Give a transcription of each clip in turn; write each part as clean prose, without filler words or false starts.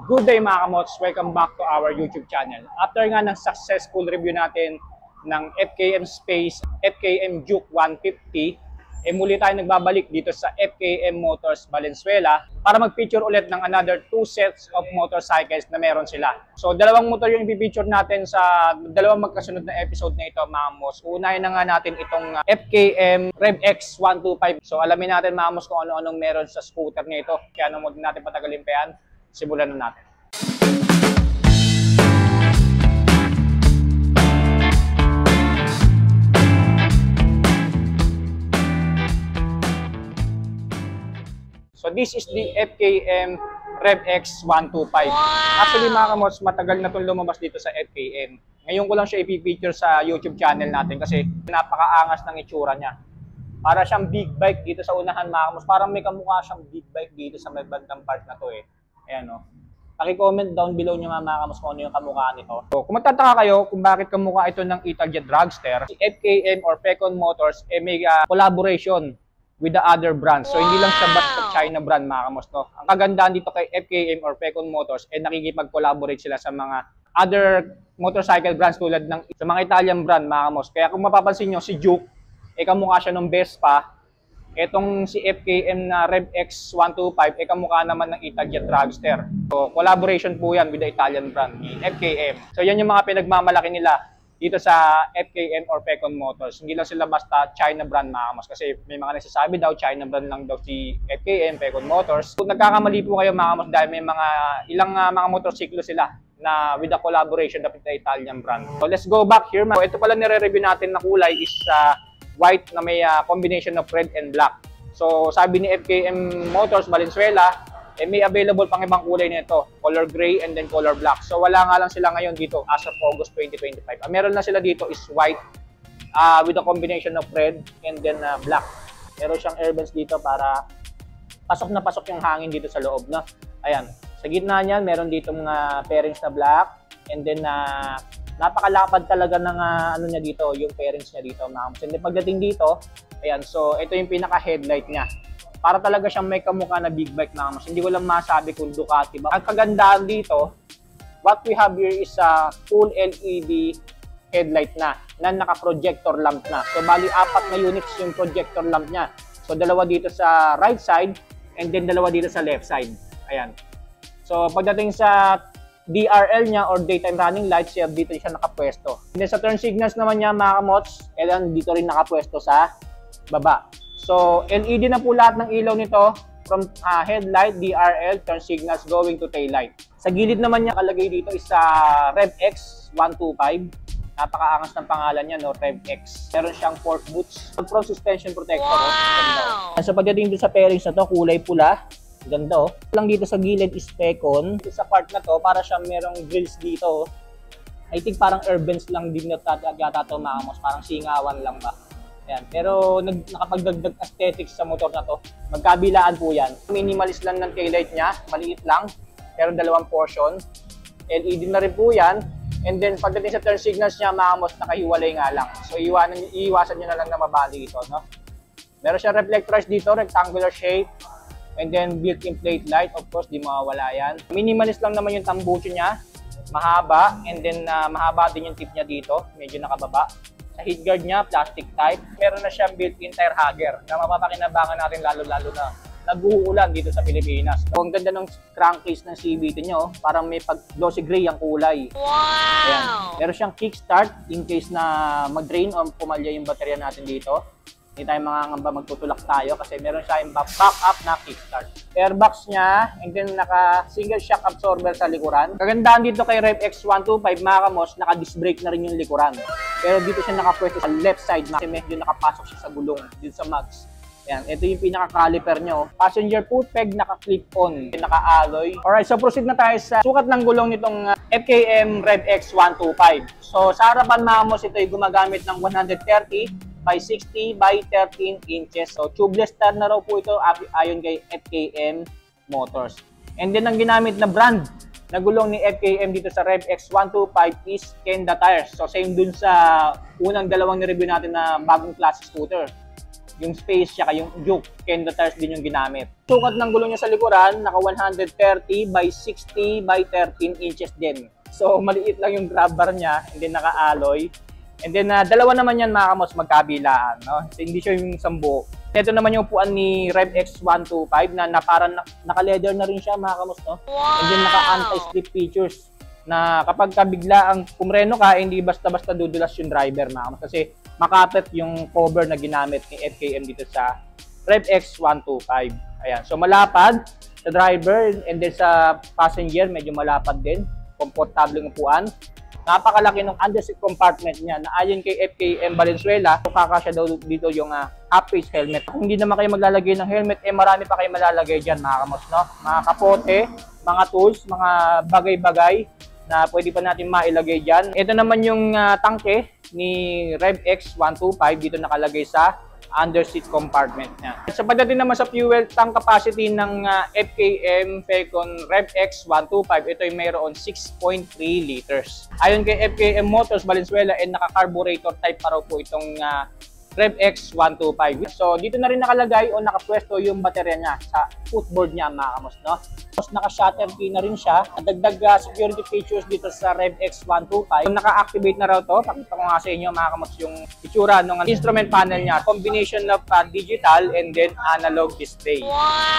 Good day mga kamots, welcome back to our YouTube channel. After nga ng successful review natin ng FKM Space, FKM Juke 150, muli tayo nagbabalik dito sa FKM Motors Valenzuela para mag-feature ulit ng another 2 sets of motorcycles na meron sila. So dalawang motor yung i-feature natin sa dalawang magkasunod na episode na ito mga kamots. Unahin na nga natin itong FKM Rev X 125. So alamin natin mga kamots kung ano-anong meron sa scooter nito. Kaya nung huwag natin patagalin pa yan, simulan na natin. So this is the FKM Rev X 125. Actually mga kamots, matagal na itong lumabas dito sa FKM. Ngayon ko lang siya i-feature sa YouTube channel natin kasi napakaangas ng itsura niya. Para siyang big bike dito sa unahan mga kamots. Parang may kamukha siyang big bike dito sa may bandang part na to eh. Ayan o. Paki-comment down below nyo mga kamots kung ano yung kamukha nito. So kung magtataka kayo kung bakit kamukha ito ng Italjet Dragster, si FKM or Fecon Motors may collaboration with the other brands. So hindi lang siya basta China brand mga kamots, no? Ang kagandahan dito kay FKM or Fecon Motors nakikipag-collaborate sila sa mga other motorcycle brands tulad ng sa mga Italian brand mga kamots. Kaya kung mapapansin nyo si Juke, kamukha siya ng Vespa. Etong si FKM na Rev X 125 kamukha naman ng Italjet Dragster. So collaboration po yan with the Italian brand, ni FKM. So yan yung mga pinagmamalaki nila dito sa FKM or Fecon Motors. Hindi lang sila basta China brand mga kamots kasi may mga nagsasabi daw China brand lang daw si FKM, Fecon Motors. Kung nagkakamali po kayo mga kamots dahil may ilang mga motorsiklo sila na with the collaboration with the Italian brand. So let's go back here. So, ito pala nire-review natin na kulay is white na may combination of red and black. So sabi ni FKM Motors Valenzuela, may available pang ibang kulay nito, color gray and then color black. So wala nga lang sila ngayon dito as of August 2025. Meron na sila dito is white with a combination of red and then black. Meron siyang air vents dito para pasok na pasok yung hangin dito sa loob, no? Ayan. Sa gitna niyan, meron dito mga pairings na black and then napakalapad talaga ng ano niya dito, yung pairings niya dito, ma'am. So, pagdating dito, ayan, so ito yung pinaka-headlight niya. Para talaga siyang may kamukha na big bike, ma'am. So, hindi ko lang masabi kung Ducati ba. Ang kagandahan dito, what we have here is a full LED headlight na naka-projector lamp na. So, bali 4 na units yung projector lamp niya. So, dalawa dito sa right side and then dalawa dito sa left side. Ayan. So, pagdating sa DRL niya or daytime running lights, dito siya nakapwesto. And then sa turn signals naman niya mga kamots, dito rin nakapwesto sa baba. So LED na po lahat ng ilaw nito from headlight, DRL, turn signals going to tail light. Sa gilid naman niya kalagay dito is sa Rev X 125. Napakaangas ng pangalan niya, no? Rev X. Meron siyang fork boots, front suspension protector. Wow! So pagdating dito sa pairings na to, kulay pula. Ganda oh. Lang dito sa gilid is Fecon. Sa part na to, para siyang merong grills dito. I think parang urbans lang din yata to mga kamots. Parang singawan lang ba. Ayan. Pero nakapagdagdag aesthetics sa motor na to. Magkabilaan po yan. Minimalist lang ng taillight niya. Maliit lang. Pero dalawang portion. LED na rin po yan. And then pagdating sa turn signals niya mga kamots, nakahiwalay nga lang. So iiwasan nyo na lang na mabali ito. No? Meron siya reflectors dito, rectangular shape. And then built-in plate light, of course, di mawawala yan. Minimalist lang naman yung tambucho niya. Mahaba, and then mahaba din yung tip niya dito. Medyo nakababa. Sa heat guard niya, plastic type. Meron na siyang built-in tire hugger na mapapakinabangan natin lalo-lalo na nag-uulan dito sa Pilipinas. So, ang ganda ng crankcase ng CVT niyo, parang may glossy gray ang kulay. Wow! Ayan. Meron siyang kickstart in case na mag-drain o pumalya yung baterya natin dito. Hindi tayo mangangamba magtutulak tayo kasi meron siya yung back-up na kickstart. Airbox niya, and then naka-single shock absorber sa likuran. Kagandahan dito kay Rev X 125 mga kamos, naka-disc brake na rin yung likuran. Pero dito siya nakapwesto sa left side kasi medyo nakapasok siya sa gulong dito sa mags. Ayan, ito yung pinaka-caliper nyo. Passenger foot peg, naka-clip-on, naka-alloy. Alright, so proceed na tayo sa sukat ng gulong nitong FKM Rev X 125. So sa harapan mga kamos, ito ay gumagamit ng 130 by 60 by 13 inches. So tubeless tire na raw po ito ayon kay FKM Motors. And then ang ginamit na brand na gulong ni FKM dito sa Rev X 125 is Kenda tires. So same dun sa unang dalawang ni-review natin na bagong class scooter. yung space tsaka yung juke. Kendo tires din yung ginamit. Sukat ng gulong niya sa likuran, naka 130 by 60 by 13 inches din. So maliit lang yung grab bar niya, and then naka-alloy. And then dalawa naman yan mga kamos magkabilaan, no? So, hindi siya yung sambo. Ito naman yung upuan ni RevX125 na parang naka-leather na rin siya mga kamos, no? And then naka-anti-slip features na kapag bigla ang kumreno ka, hindi basta-basta dudulas yung driver mga kamos. Kasi makapit yung cover na ginamit ni FKM dito sa RevX125. Ayan. So malapad sa driver and then sa passenger, medyo malapad din. Komportable ng upuan. Napakalaki ng underseat compartment niya na ayon kay FKM Valenzuela, kakasya daw dito yung half-face helmet. Kung hindi naman kayo maglalagay ng helmet, marami pa kayo malalagay dyan mga kamos, no? Mga kapote, mga tools, mga bagay-bagay na pwede pa natin mailagay dyan. Ito naman yung tangke ni RevX125 dito nakalagay sa underseat compartment niya. Sa pagdating naman sa fuel tank capacity ng FKM Falcon RevX125, ito ay mayroon 6.3 liters. Ayon kay FKM Motors Valenzuela, naka-carburetor type pa raw po itong RevX125. So dito na rin nakalagay o nakapwesto yung baterya niya sa footboard niya mga kamos, no? Tapos naka-shutter key na rin siya. Dagdag security features dito sa RevX125. Naka-activate na raw to. Pakita ko nga sa inyo mga kamos yung itsura ng instrument panel niya. Combination of digital and then analog display.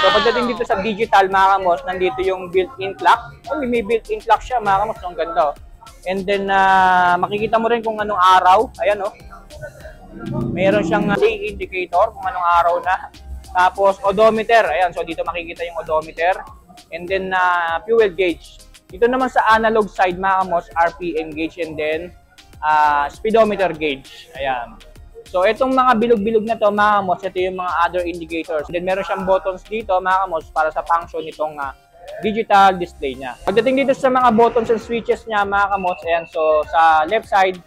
So pagdating dito sa digital mga kamos, nandito yung built-in clock. May built-in clock siya mga kamos, ang ganda. And then makikita mo rin kung anong araw. Ayan o. Meron siyang day indicator kung anong araw na. Tapos odometer. Ayan, so dito makikita yung odometer. And then fuel gauge. Dito naman sa analog side mga kamos, RPM gauge and then speedometer gauge. Ayan. So itong mga bilog-bilog na to mga kamos, ito yung mga other indicators. And then meron siyang buttons dito mga kamos para sa function nitong digital display niya. Pagdating dito sa mga buttons and switches niya mga kamos, ayan, so sa left side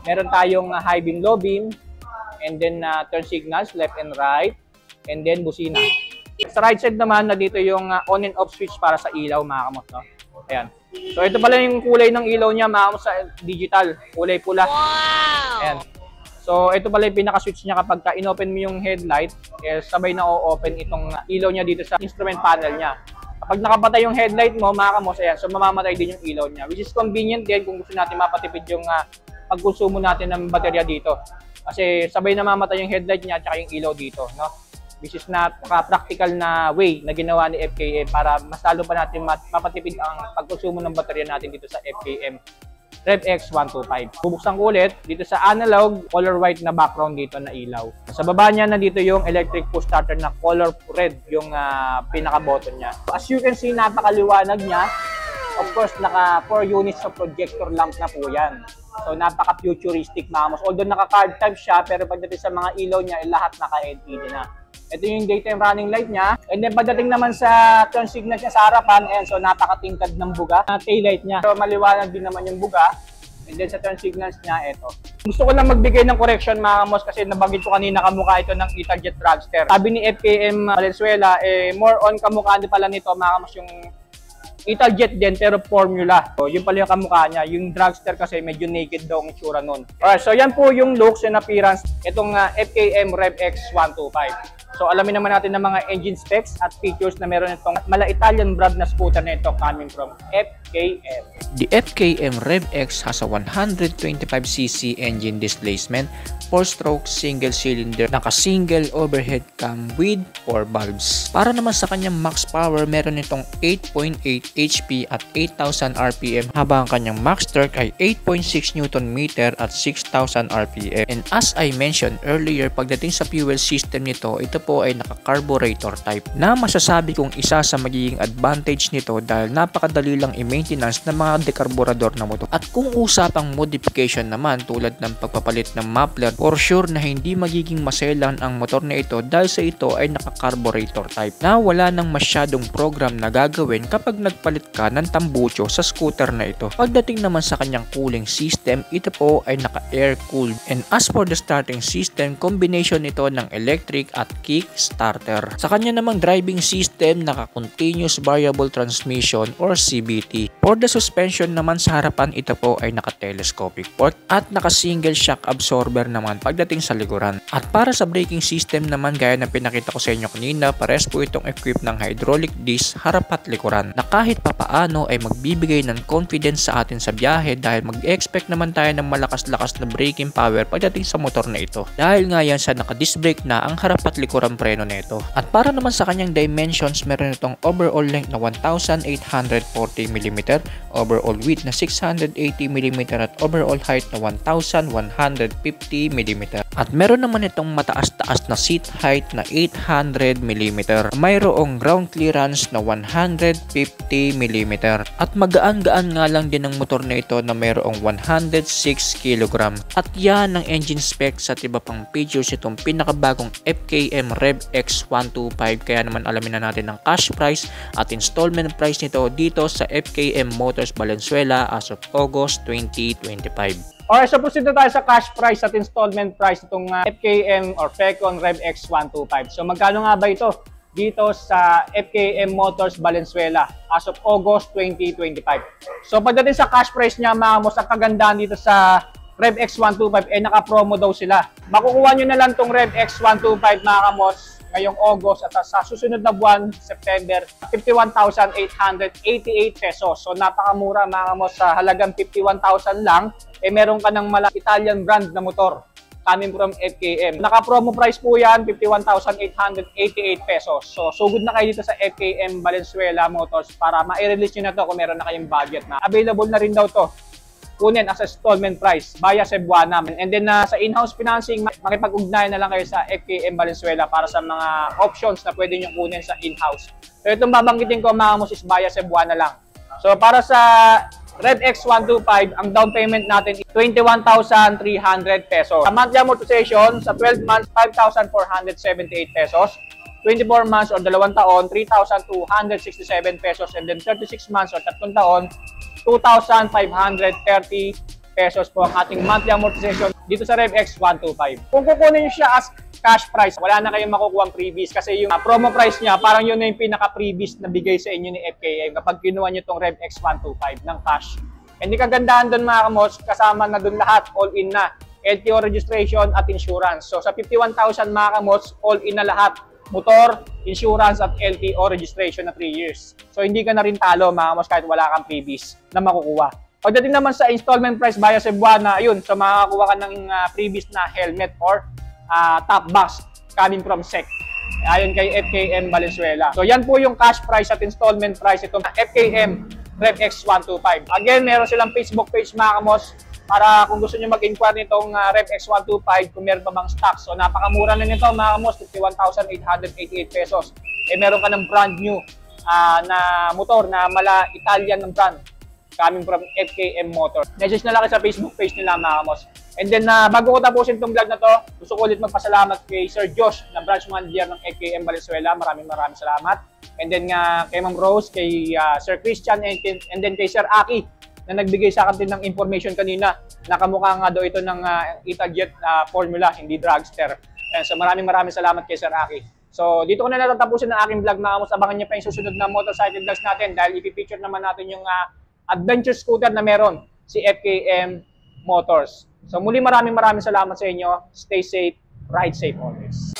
meron tayong high beam, low beam, and then turn signals, left and right, and then busina. Sa right side naman, na dito yung on and off switch para sa ilaw mga kamos, no? Ayan. So ito pala yung kulay ng ilaw niya mga kamos sa digital, kulay pula. Ayan. So ito pala yung pinaka-switch niya kapag in-open mo yung headlight, sabay na o-open itong ilaw niya dito sa instrument panel niya. Kapag nakapatay yung headlight mo mga kamos, ayan, so mamamatay din yung ilaw niya, which is convenient din kung gusto natin mapatipid yung pagkonsumo natin ng baterya dito. Kasi sabay na mamatay yung headlight niya at yung ilaw dito, no? Which is practical na way na ginawa ni FKM para mas lalo pa natin mapatipid ang pagkonsumo ng baterya natin dito sa FKM RevX125. Bubuksan ko ulit dito sa analog, color white na background dito na ilaw. Sa baba niya nandito yung electric push starter na color red yung pinaka-button niya. As you can see, napakaliwanag niya. Of course, naka 4 units of projector lamp na po yan. So, napaka-futuristic mga kamos. Although naka-card type siya, pero pagdating sa mga ilaw niya, lahat naka-LED na. Ito yung daytime running light niya. And then, pagdating naman sa turn signals niya sa harapan, ayan, so napaka-tingkad ng buga. Tail light niya. So, maliwanag din naman yung buga. And then, sa turn signals niya, ito. Gusto ko lang magbigay ng correction mga kamos kasi nabanggit ko kanina kamukha ito ng Italjet Dragster. Sabi ni FKM Valenzuela, more on kamukha din pala nito mga kamos yung Italjet din pero formula. So, yun pala yung kamukha niya. Yung Dragster kasi medyo naked daw ang itsura nun. Alright, so yan po yung looks and appearance itong FKM RevX125. So alamin naman natin ng mga engine specs at features na meron itong mala-Italian brand na scooter na ito coming from FKM. The FKM RevX has a 125cc engine displacement, 4-stroke single-cylinder, naka-single overhead cam with 4 valves. Para naman sa kanyang max power, meron itong 8.8 HP at 8,000 RPM habang ang kanyang max torque ay 8.6 Nm at 6,000 RPM. And as I mentioned earlier, pagdating sa fuel system nito, ito po ay naka-carburetor type na masasabi kong isa sa magiging advantage nito dahil napakadali lang i-maintenance ng mga dekarburador na motor. At kung usapang modification naman tulad ng pagpapalit ng muffler, for sure na hindi magiging maselan ang motor na ito dahil sa ito ay naka-carburetor type na wala nang masyadong program na gagawin kapag nagpalit ka ng tambucho sa scooter na ito. Pagdating naman sa kanyang cooling system, ito po ay naka-air cooled. And as for the starting system, combination ito ng electric at kick kick starter. Sa kanya namang driving system, naka-continuous variable transmission or CVT. For the suspension naman sa harapan, ito po ay naka-telescopic fork at naka-single shock absorber naman pagdating sa likuran. At para sa braking system naman, gaya ng pinakita ko sa inyo kanina, pares po itong equipped ng hydraulic disc harap at likuran na kahit papaano ay magbibigay ng confidence sa atin sa biyahe dahil mag-expect naman tayo ng malakas-lakas na braking power pagdating sa motor na ito. Dahil nga yan sa naka-disc brake na ang harap at likuran preno nito. At para naman sa kanyang dimensions, meron itong overall length na 1,840mm, overall width na 680mm at overall height na 1,150mm. At meron naman itong mataas-taas na seat height na 800mm. Mayroong ground clearance na 150mm. At magaan-gaan nga lang din ang motor na ito na mayroong 106kg. At yan ang engine specs at iba pang features itong pinakabagong FKM Rev X125. Kaya naman alamin na natin ang cash price at installment price nito dito sa FKM Motors Valenzuela as of August 2025. Alright, so proceed na tayo sa cash price at installment price itong FKM or FECON Rev X125. So magkano nga ba ito dito sa FKM Motors Valenzuela as of August 2025? So pagdating sa cash price niya, mga kamos, ang kagandahan dito sa Rev X125 naka-promo daw sila. Makukuha nyo na lang itong Rev X125, mga kamos, ngayong August at sa susunod na buwan, September, 51,888 pesos. So napakamura, mga kamos, sa halagang 51,000 lang, meron ka ng Italian brand na motor coming from FKM. Naka-promo price po yan, 51,888 pesos. So sugod na kayo dito sa FKM Valenzuela Motors para ma-release nyo na to kung meron na kayong budget na. Available na rin daw to kunin as installment price via Cebuana. And then sa in-house financing, makipag-ugnayan na lang kayo sa FKM Valenzuela para sa mga options na pwede nyo kunin sa in-house. So itong babanggitin ko, mga kamos, is via Cebuana lang. So para sa Rev X125, ang down payment natin is 21,300 pesos. Sa monthly amortization, sa 12 months, 5,478 pesos. 24 months or 2 taon, 3,267 pesos. And then 36 months or 3 taon, 2,530 pesos po ang ating monthly amortization dito sa Rev X125. Kung kukunin nyo siya as cash price, wala na kayong makukuha ang freebies kasi yung promo price niya, parang yun na yung pinaka-freebies na bigay sa inyo ni FKM kapag kinuha nyo itong Rev X125 ng cash. And yung kagandahan doon, mga kamos, kasama na doon lahat, all-in na, LTO registration at insurance. So sa 51,000, mga kamos, all-in na lahat, motor, insurance at LTO registration na 3 years. So hindi ka na rin talo, mga kamos, kahit wala kang freebies na makukuha. Pagdating naman sa installment price via Cebuana, yun, so makakakuha ka ng freebies na helmet or top box coming from SEC. Ayon kay FKM Valenzuela. So yan po yung cash price at installment price itong FKM Rev X125. Again, meron silang Facebook page, mga kamos, para kung gusto nyo mag-inquire nitong Rev X125 kung meron pa bang stock. So napakamura na nito, mga kamos, 51,888 pesos. Meron ka ng brand new na motor na Italian ng brand coming from FKM Motor. Message na lang sa Facebook page nila, mga kamos. And then, bago ko tapusin itong vlog na to, gusto ko ulit magpasalamat kay Sir Josh na branch manager ng FKM Valenzuela. Maraming salamat. And then, kay Ma'am Rose, kay Sir Christian, and then kay Sir Aki na nagbigay sa akin ng information kanina. Nakamukha nga daw ito ng Italjet formula, hindi dragster. And so, maraming salamat kay Sir Aki. So, dito ko na natatapusin ang aking vlog, mga kamos. Abangan niyo pa yung susunod na motorcycle vlogs natin dahil ipipicture naman natin yung adventure scooter na meron si FKM Motors. So muli maraming salamat sa inyo. Stay safe, ride safe always.